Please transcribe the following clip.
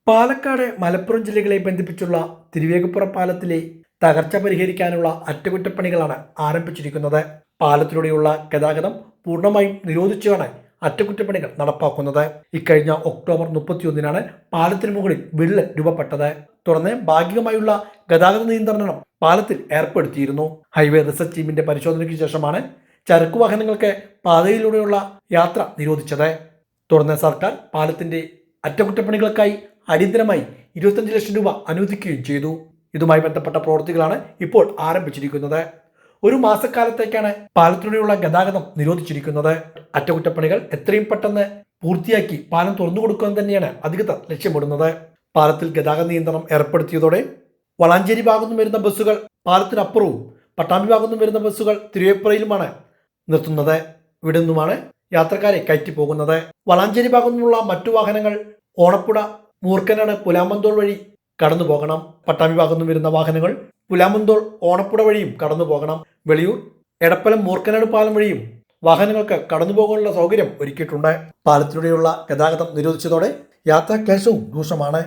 പാലക്കാട് മലപ്പുറം ജില്ലകളെ ബന്ധിപ്പിച്ചുള്ള തിരുവേഗപ്പുറ പാലത്തിലെ തകർച്ച പരിഹരിക്കാനുള്ള അറ്റകുറ്റപ്പണികളാണ് ആരംഭിച്ചിരിക്കുന്നത്. പാലത്തിലൂടെയുള്ള ഗതാഗതം പൂർണ്ണമായും നിരോധിച്ചാണ് അറ്റകുറ്റപ്പണികൾ നടപ്പാക്കുന്നത്. ഇക്കഴിഞ്ഞ ഒക്ടോബർ 31-നാണ് പാലത്തിന് മുകളിൽ വിള്ളൽ രൂപപ്പെട്ടത്. തുടർന്ന് ഭാഗികമായുള്ള ഗതാഗത നിയന്ത്രണം പാലത്തിൽ ഏർപ്പെടുത്തിയിരുന്നു. ഹൈവേ റിസർച്ച് ടീമിന്റെ പരിശോധനയ്ക്ക് ശേഷമാണ് ചരക്കു വാഹനങ്ങൾക്ക് പാതയിലൂടെയുള്ള യാത്ര നിരോധിച്ചത്. തുടർന്ന് സർക്കാർ പാലത്തിന്റെ അറ്റകുറ്റപ്പണികൾക്കായി അടിയന്തരമായി 25 ലക്ഷം രൂപ അനുവദിക്കുകയും ചെയ്തു. ഇതുമായി ബന്ധപ്പെട്ട പ്രവൃത്തികളാണ് ഇപ്പോൾ ആരംഭിച്ചിരിക്കുന്നത്. ഒരു മാസക്കാലത്തേക്കാണ് പാലത്തിലൂടെയുള്ള ഗതാഗതം നിരോധിച്ചിരിക്കുന്നത്. അറ്റകുറ്റപ്പണികൾ എത്രയും പെട്ടെന്ന് പൂർത്തിയാക്കി പാലം തുറന്നു കൊടുക്കുക തന്നെയാണ് അധികൃതർ ലക്ഷ്യമിടുന്നത്. പാലത്തിൽ ഗതാഗത നിയന്ത്രണം ഏർപ്പെടുത്തിയതോടെ വളാഞ്ചേരി ഭാഗത്തു നിന്നും വരുന്ന ബസ്സുകൾ പാലത്തിനപ്പുറവും പട്ടാമ്പി ഭാഗത്തു നിന്നും വരുന്ന ബസ്സുകൾ തിരുവേപ്പുറയിലുമാണ് നിർത്തുന്നത്. ഇവിടെ നിന്നുമാണ് യാത്രക്കാരെ കയറ്റി പോകുന്നത്. വളാഞ്ചേരി ഭാഗത്തു നിന്നുള്ള മറ്റു വാഹനങ്ങൾ ഓണപ്പുഴ മൂർക്കനാട് പുലാമന്തോൾ വഴി കടന്നു പോകണം. പട്ടാമ്പി ഭാഗത്തു നിന്നും വരുന്ന വാഹനങ്ങൾ പുലാമന്തോൾ ഓണപ്പുഴ വഴിയും കടന്നു പോകണം. വെളിയൂർ എടപ്പലം മൂർക്കനാട് പാലം വഴിയും വാഹനങ്ങൾക്ക് കടന്നു പോകാനുള്ള സൗകര്യം ഒരുക്കിയിട്ടുണ്ട്. പാലത്തിലൂടെയുള്ള ഗതാഗതം നിരോധിച്ചതോടെ യാത്രാക്ലേശവും രൂക്ഷമാണ്.